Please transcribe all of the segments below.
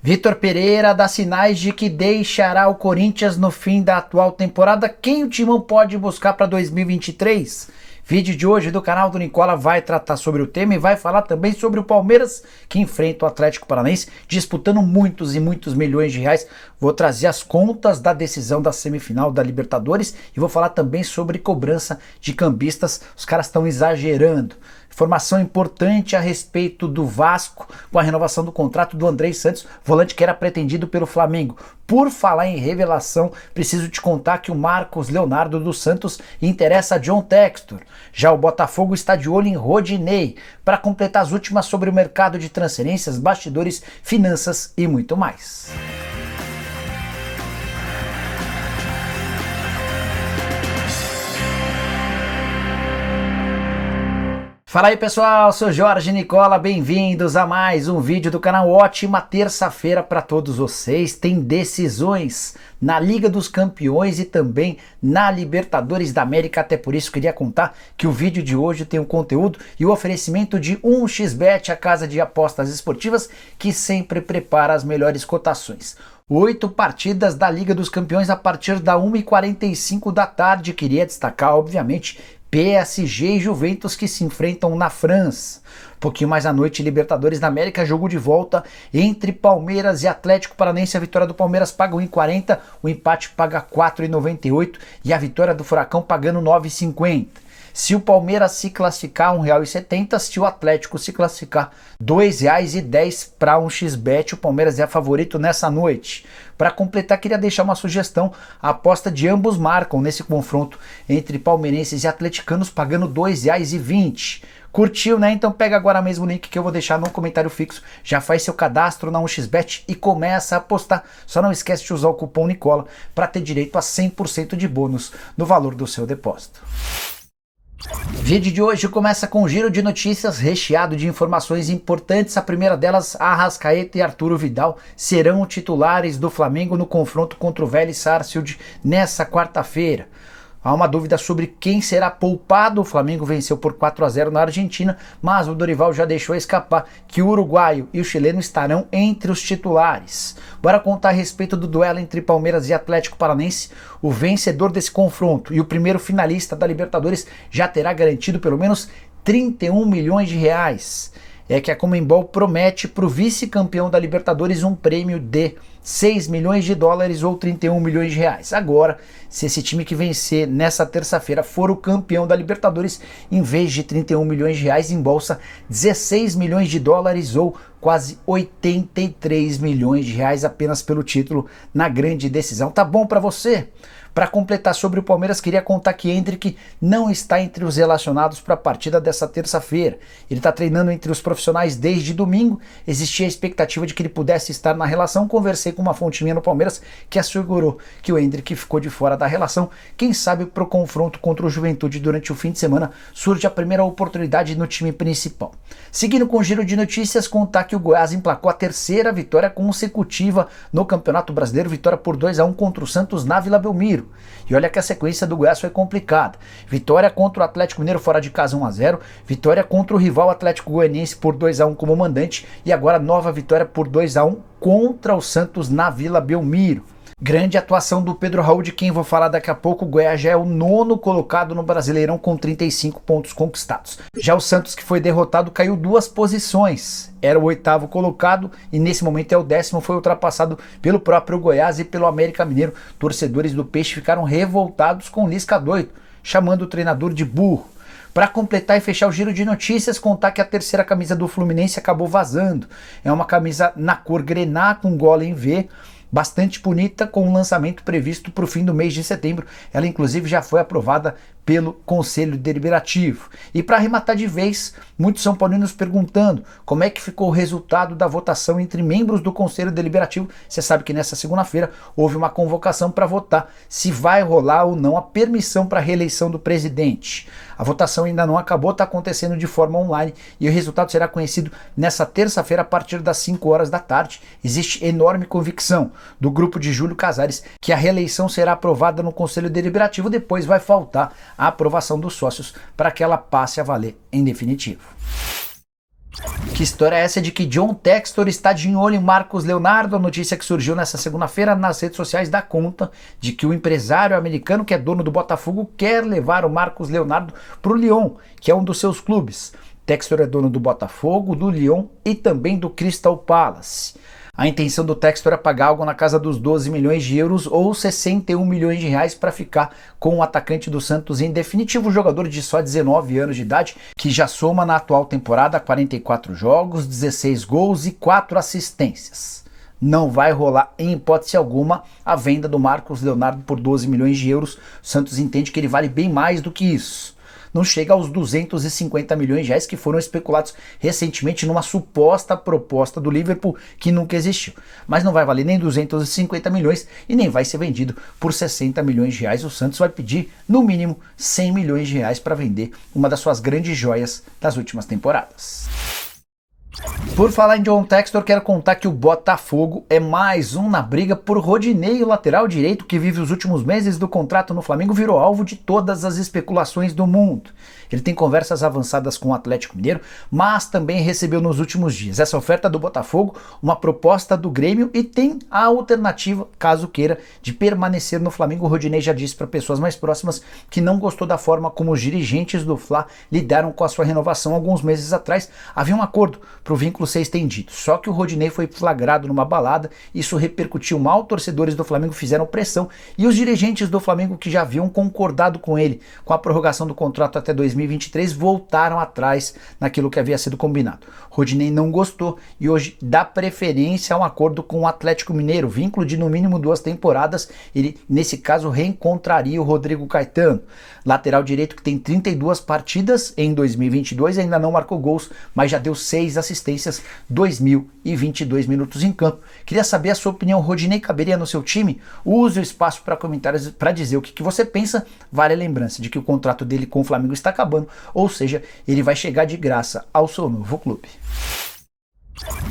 Vitor Pereira dá sinais de que deixará o Corinthians no fim da atual temporada. Quem o Timão pode buscar para 2023? Vídeo de hoje do canal do Nicola vai tratar sobre o tema e vai falar também sobre o Palmeiras, que enfrenta o Atlético Paranaense, disputando muitos e muitos milhões de reais. Vou trazer as contas da decisão da semifinal da Libertadores e vou falar também sobre cobrança de cambistas. Os caras estão exagerando. Informação importante a respeito do Vasco com a renovação do contrato do Andrei Santos, volante que era pretendido pelo Flamengo. Por falar em revelação, preciso te contar que o Marcos Leonardo dos Santos interessa a John Textor. Já o Botafogo está de olho em Rodinei, para completar as últimas sobre o mercado de transferências, bastidores, finanças e muito mais. Fala aí pessoal, sou Jorge Nicola, bem-vindos a mais um vídeo do canal. Ótima terça-feira para todos vocês. Tem decisões na Liga dos Campeões e também na Libertadores da América, até por isso queria contar que o vídeo de hoje tem um conteúdo e o oferecimento de 1xBet, a casa de apostas esportivas que sempre prepara as melhores cotações. 8 partidas da Liga dos Campeões a partir da 1h45 da tarde. Queria destacar, obviamente, PSG e Juventus que se enfrentam na França. Um pouquinho mais à noite, Libertadores da América, jogo de volta entre Palmeiras e Atlético Paranaense. A vitória do Palmeiras paga 1,40, o empate paga 4,98 e a vitória do Furacão pagando 9,50. Se o Palmeiras se classificar, R$ 1,70. Se o Atlético se classificar, R$ 2,10 para 1xBet. O Palmeiras é favorito nessa noite. Para completar, queria deixar uma sugestão. A aposta de ambos marcam nesse confronto entre palmeirenses e atleticanos, pagando R$ 2,20. Curtiu, né? Então pega agora mesmo o link que eu vou deixar no comentário fixo. Já faz seu cadastro na 1xBet e começa a apostar. Só não esquece de usar o cupom Nicola para ter direito a 100% de bônus no valor do seu depósito. O vídeo de hoje começa com um giro de notícias recheado de informações importantes. A primeira delas, Arrascaeta e Arturo Vidal serão titulares do Flamengo no confronto contra o Vélez Sarsfield nessa quarta-feira. Há uma dúvida sobre quem será poupado. O Flamengo venceu por 4-0 na Argentina, mas o Dorival já deixou escapar que o uruguaio e o chileno estarão entre os titulares. Bora contar a respeito do duelo entre Palmeiras e Atlético Paranaense. O vencedor desse confronto e o primeiro finalista da Libertadores já terá garantido pelo menos 31 milhões de reais. É que a Conmebol promete para o vice-campeão da Libertadores um prêmio de 6 milhões de dólares ou 31 milhões de reais. Agora, se esse time que vencer nessa terça-feira for o campeão da Libertadores, em vez de 31 milhões de reais, embolsa 16 milhões de dólares ou quase 83 milhões de reais apenas pelo título na grande decisão. Tá bom para você? Para completar sobre o Palmeiras, queria contar que Endrick não está entre os relacionados para a partida dessa terça-feira. Ele está treinando entre os profissionais desde domingo. Existia a expectativa de que ele pudesse estar na relação. Conversei com uma fonte minha no Palmeiras que assegurou que o Endrick ficou de fora da relação. Quem sabe para o confronto contra o Juventude durante o fim de semana surge a primeira oportunidade no time principal. Seguindo com o giro de notícias, contar que o Goiás emplacou a terceira vitória consecutiva no Campeonato Brasileiro. Vitória por 2-1 contra o Santos na Vila Belmiro. E olha que a sequência do Goiás foi complicada. Vitória contra o Atlético Mineiro fora de casa 1-0, vitória contra o rival Atlético Goianiense por 2-1 como mandante e agora nova vitória por 2-1 contra o Santos na Vila Belmiro. Grande atuação do Pedro Raul, de quem vou falar daqui a pouco. O Goiás já é o 9º colocado no Brasileirão com 35 pontos conquistados. Já o Santos, que foi derrotado, caiu 2 posições. Era o 8º colocado e nesse momento é o 10º, foi ultrapassado pelo próprio Goiás e pelo América Mineiro. Torcedores do Peixe ficaram revoltados com o Lisca doido, chamando o treinador de burro. Para completar e fechar o giro de notícias, contar que a terceira camisa do Fluminense acabou vazando. É uma camisa na cor grená com gola em V, bastante bonita, com um lançamento previsto para o fim do mês de setembro. Ela inclusive já foi aprovada pelo Conselho Deliberativo. E para arrematar de vez, muitos são paulinos perguntando como é que ficou o resultado da votação entre membros do Conselho Deliberativo. Você sabe que nessa segunda-feira houve uma convocação para votar se vai rolar ou não a permissão para a reeleição do presidente. A votação ainda não acabou, está acontecendo de forma online e o resultado será conhecido nessa terça-feira a partir das 5 horas da tarde. Existe enorme convicção do grupo de Júlio Casares que a reeleição será aprovada no Conselho Deliberativo, depois vai faltar a aprovação dos sócios para que ela passe a valer em definitivo. Que história é essa de que John Textor está de olho em Marcos Leonardo? A notícia que surgiu nessa segunda-feira nas redes sociais dá conta de que o empresário americano que é dono do Botafogo quer levar o Marcos Leonardo para o Lyon, que é um dos seus clubes. Textor é dono do Botafogo, do Lyon e também do Crystal Palace. A intenção do Textor é pagar algo na casa dos 12 milhões de euros ou 61 milhões de reais para ficar com o atacante do Santos em definitivo, jogador de só 19 anos de idade, que já soma na atual temporada 44 jogos, 16 gols e 4 assistências. Não vai rolar em hipótese alguma a venda do Marcos Leonardo por 12 milhões de euros. O Santos entende que ele vale bem mais do que isso. Não chega aos 250 milhões de reais que foram especulados recentemente numa suposta proposta do Liverpool que nunca existiu. Mas não vai valer nem 250 milhões e nem vai ser vendido por 60 milhões de reais. O Santos vai pedir, no mínimo, 100 milhões de reais para vender uma das suas grandes joias das últimas temporadas. Por falar em John Textor, quero contar que o Botafogo é mais um na briga por Rodinei, o lateral direito que vive os últimos meses do contrato no Flamengo, virou alvo de todas as especulações do mundo. Ele tem conversas avançadas com o Atlético Mineiro, mas também recebeu nos últimos dias essa oferta do Botafogo, uma proposta do Grêmio e tem a alternativa, caso queira, de permanecer no Flamengo. O Rodinei já disse para pessoas mais próximas que não gostou da forma como os dirigentes do Fla lidaram com a sua renovação alguns meses atrás. Havia um acordo para o vínculo ser estendido, só que o Rodinei foi flagrado numa balada, isso repercutiu mal, torcedores do Flamengo fizeram pressão e os dirigentes do Flamengo, que já haviam concordado com ele com a prorrogação do contrato até 2023, voltaram atrás naquilo que havia sido combinado. Rodinei não gostou e hoje dá preferência a um acordo com o Atlético Mineiro, vínculo de no mínimo 2 temporadas. Ele, nesse caso, reencontraria o Rodrigo Caetano, lateral direito que tem 32 partidas em 2022, ainda não marcou gols, mas já deu 6 assistências, 2.022 minutos em campo. Queria saber a sua opinião. Rodinei caberia no seu time? Use o espaço para comentários para dizer o que você pensa. Vale a lembrança de que o contrato dele com o Flamengo está acabando, ou seja, ele vai chegar de graça ao seu novo clube.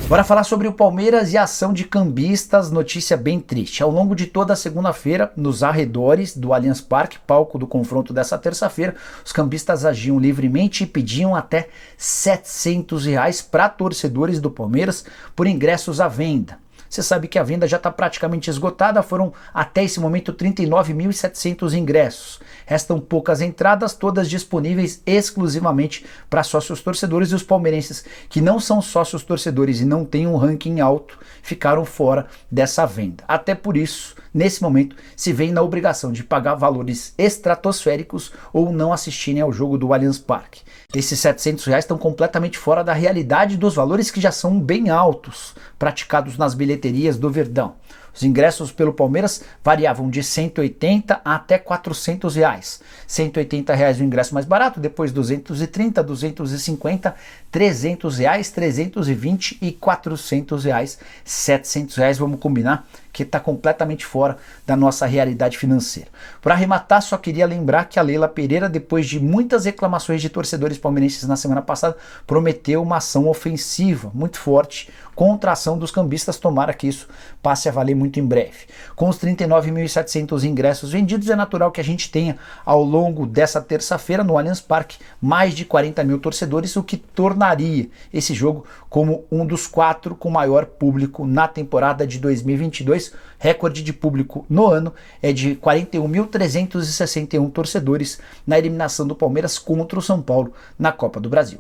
Bora falar sobre o Palmeiras e a ação de cambistas, notícia bem triste. Ao longo de toda a segunda-feira, nos arredores do Allianz Parque, palco do confronto dessa terça-feira, os cambistas agiam livremente e pediam até R$ 700 para torcedores do Palmeiras por ingressos à venda. Você sabe que a venda já está praticamente esgotada, foram até esse momento 39.700 ingressos. Restam poucas entradas, todas disponíveis exclusivamente para sócios torcedores, e os palmeirenses que não são sócios torcedores e não têm um ranking alto ficaram fora dessa venda. Até por isso, nesse momento, se veem na obrigação de pagar valores estratosféricos ou não assistirem ao jogo do Allianz Parque. Esses R$ 700 estão completamente fora da realidade dos valores que já são bem altos, praticados nas bilheterias do Verdão. Os ingressos pelo Palmeiras variavam de 180 até 400 reais. 180 reais o ingresso mais barato, depois 230, 250, 300 reais, 320 e 400 reais. 700 reais, vamos combinar que está completamente fora da nossa realidade financeira. Para arrematar, só queria lembrar que a Leila Pereira, depois de muitas reclamações de torcedores palmeirenses na semana passada, prometeu uma ação ofensiva muito forte contra a ação dos cambistas. Tomara que isso passe a valer muito em breve. Com os 39.700 ingressos vendidos, é natural que a gente tenha ao longo dessa terça-feira no Allianz Parque mais de 40 mil torcedores, o que tornaria esse jogo como um dos 4 com maior público na temporada de 2022. Recorde de público no ano é de 41.361 torcedores na eliminação do Palmeiras contra o São Paulo na Copa do Brasil.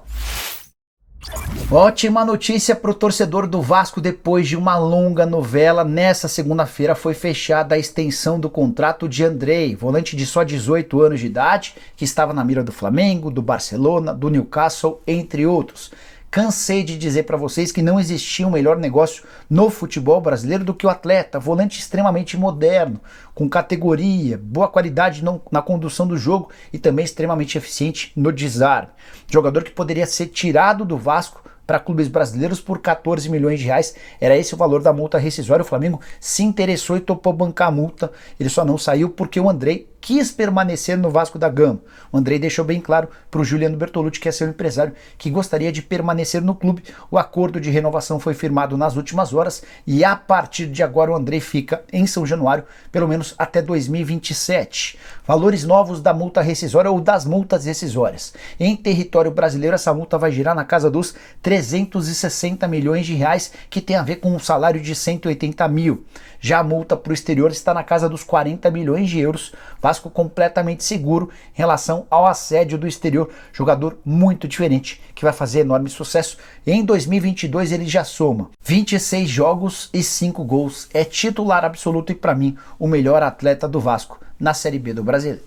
Ótima notícia para o torcedor do Vasco. Depois de uma longa novela, nessa segunda-feira foi fechada a extensão do contrato de Andrei, volante de só 18 anos de idade, que estava na mira do Flamengo, do Barcelona, do Newcastle, entre outros. Cansei de dizer para vocês que não existia um melhor negócio no futebol brasileiro do que o atleta, volante extremamente moderno, com categoria, boa qualidade na condução do jogo e também extremamente eficiente no desarme. Jogador que poderia ser tirado do Vasco para clubes brasileiros por 14 milhões de reais, era esse o valor da multa rescisória. O Flamengo se interessou e topou bancar a multa, ele só não saiu porque o Andrei quis permanecer no Vasco da Gama. O Andrei deixou bem claro para o Juliano Bertolucci, que é seu empresário, que gostaria de permanecer no clube. O acordo de renovação foi firmado nas últimas horas e a partir de agora o Andrei fica em São Januário, pelo menos até 2027. Valores novos da multa rescisória ou das multas rescisórias. Em território brasileiro, essa multa vai girar na casa dos 360 milhões de reais, que tem a ver com um salário de 180 mil. Já a multa para o exterior está na casa dos 40 milhões de euros. Vasco completamente seguro em relação ao assédio do exterior. Jogador muito diferente, que vai fazer enorme sucesso. Em 2022 ele já soma 26 jogos e 5 gols. É titular absoluto e, para mim, o melhor atleta do Vasco na Série B do Brasileiro.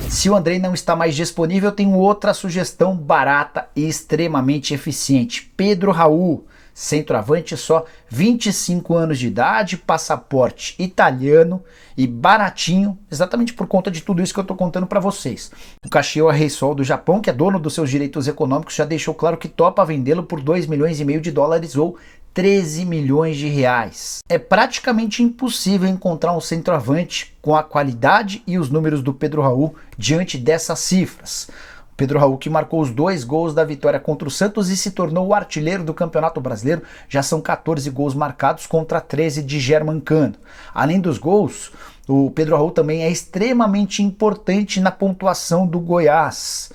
Se o Andrei não está mais disponível, eu tenho outra sugestão barata e extremamente eficiente. Pedro Raul, centroavante, só 25 anos de idade, passaporte italiano e baratinho, exatamente por conta de tudo isso que eu estou contando para vocês. O Kashiwa Reysol do Japão, que é dono dos seus direitos econômicos, já deixou claro que topa vendê-lo por 2,5 milhões de dólares ou 13 milhões de reais. É praticamente impossível encontrar um centroavante com a qualidade e os números do Pedro Raul diante dessas cifras. Pedro Raul, que marcou os 2 gols da vitória contra o Santos e se tornou o artilheiro do Campeonato Brasileiro, já são 14 gols marcados contra 13 de Germancano. Além dos gols, o Pedro Raul também é extremamente importante na pontuação do Goiás.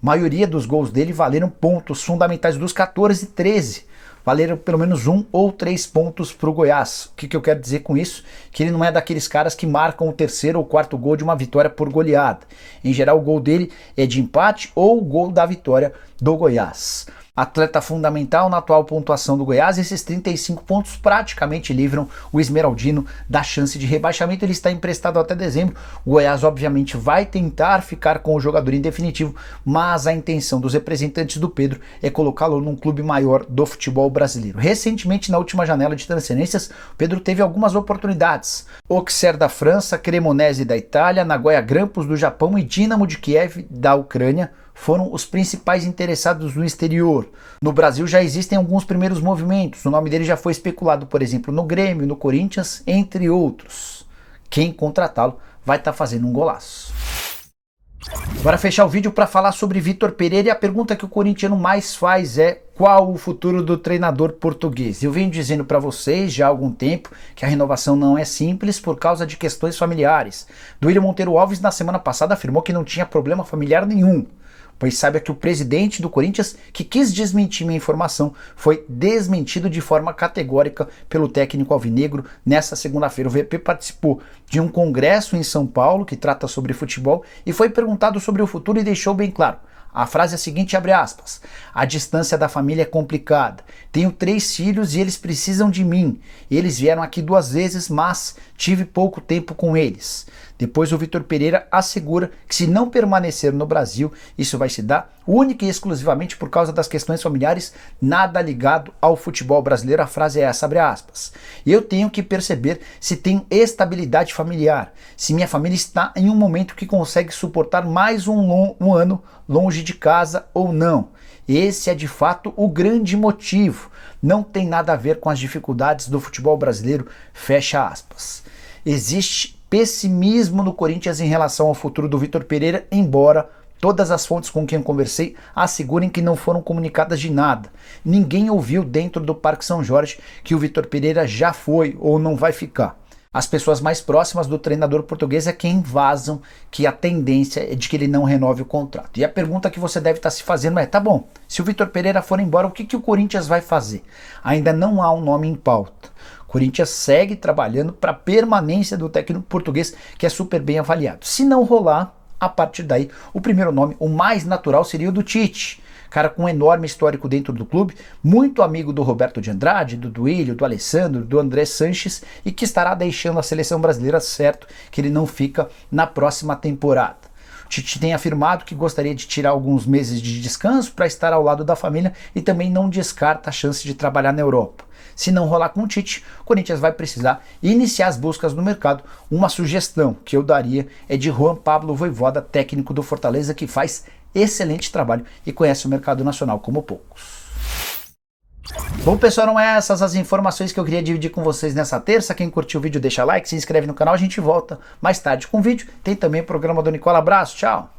A maioria dos gols dele valeram pontos fundamentais, dos 14, 13 valeram pelo menos 1 ou 3 pontos para o Goiás. O que eu quero dizer com isso? Que ele não é daqueles caras que marcam o 3º ou 4º gol de uma vitória por goleada. Em geral, o gol dele é de empate ou o gol da vitória do Goiás. Atleta fundamental na atual pontuação do Goiás, esses 35 pontos praticamente livram o Esmeraldino da chance de rebaixamento. Ele está emprestado até dezembro. O Goiás obviamente vai tentar ficar com o jogador em definitivo, mas a intenção dos representantes do Pedro é colocá-lo num clube maior do futebol brasileiro. Recentemente, na última janela de transferências, o Pedro teve algumas oportunidades. Auxerre da França, Cremonese da Itália, Nagoya Grampus do Japão e Dinamo de Kiev da Ucrânia foram os principais interessados no exterior. No Brasil já existem alguns primeiros movimentos. O nome dele já foi especulado, por exemplo, no Grêmio, no Corinthians, entre outros. Quem contratá-lo vai estar fazendo um golaço. Agora fechar o vídeo para falar sobre Vitor Pereira, e a pergunta que o corintiano mais faz é: qual o futuro do treinador português? Eu venho dizendo para vocês já há algum tempo que a renovação não é simples por causa de questões familiares. Duílio Monteiro Alves na semana passada afirmou que não tinha problema familiar nenhum. Pois saiba que o presidente do Corinthians, que quis desmentir minha informação, foi desmentido de forma categórica pelo técnico alvinegro. Nessa segunda-feira, o VP participou de um congresso em São Paulo que trata sobre futebol e foi perguntado sobre o futuro e deixou bem claro. A frase é a seguinte, abre aspas: a distância da família é complicada. Tenho 3 filhos e eles precisam de mim. Eles vieram aqui 2 vezes, mas tive pouco tempo com eles. Depois o Vitor Pereira assegura que se não permanecer no Brasil, isso vai se dar única e exclusivamente por causa das questões familiares, nada ligado ao futebol brasileiro. A frase é essa, abre aspas: eu tenho que perceber se tenho estabilidade familiar, se minha família está em um momento que consegue suportar mais um ano longe de casa ou não. Esse é de fato o grande motivo. Não tem nada a ver com as dificuldades do futebol brasileiro, fecha aspas. Existe pessimismo no Corinthians em relação ao futuro do Vitor Pereira, embora todas as fontes com quem eu conversei assegurem que não foram comunicadas de nada. Ninguém ouviu dentro do Parque São Jorge que o Vitor Pereira já foi ou não vai ficar. As pessoas mais próximas do treinador português é quem vazam que a tendência é de que ele não renove o contrato. E a pergunta que você deve estar se fazendo é: tá bom, se o Vitor Pereira for embora, o que o Corinthians vai fazer? Ainda não há um nome em pauta. O Corinthians segue trabalhando para a permanência do técnico português, que é super bem avaliado. Se não rolar, a partir daí, o primeiro nome, o mais natural, seria o do Tite. Cara com um enorme histórico dentro do clube, muito amigo do Roberto de Andrade, do Duílio, do Alessandro, do André Sanches, e que estará deixando a seleção brasileira, certo que ele não fica na próxima temporada. O Tite tem afirmado que gostaria de tirar alguns meses de descanso para estar ao lado da família e também não descarta a chance de trabalhar na Europa. Se não rolar com o Tite, o Corinthians vai precisar iniciar as buscas no mercado. Uma sugestão que eu daria é de Juan Pablo Vojvoda, técnico do Fortaleza, que faz excelente trabalho e conhece o mercado nacional como poucos. Bom, pessoal, não é essas as informações que eu queria dividir com vocês nessa terça. Quem curtiu o vídeo deixa like, se inscreve no canal, a gente volta mais tarde com o vídeo. Tem também o programa do Nicola. Abraço, tchau!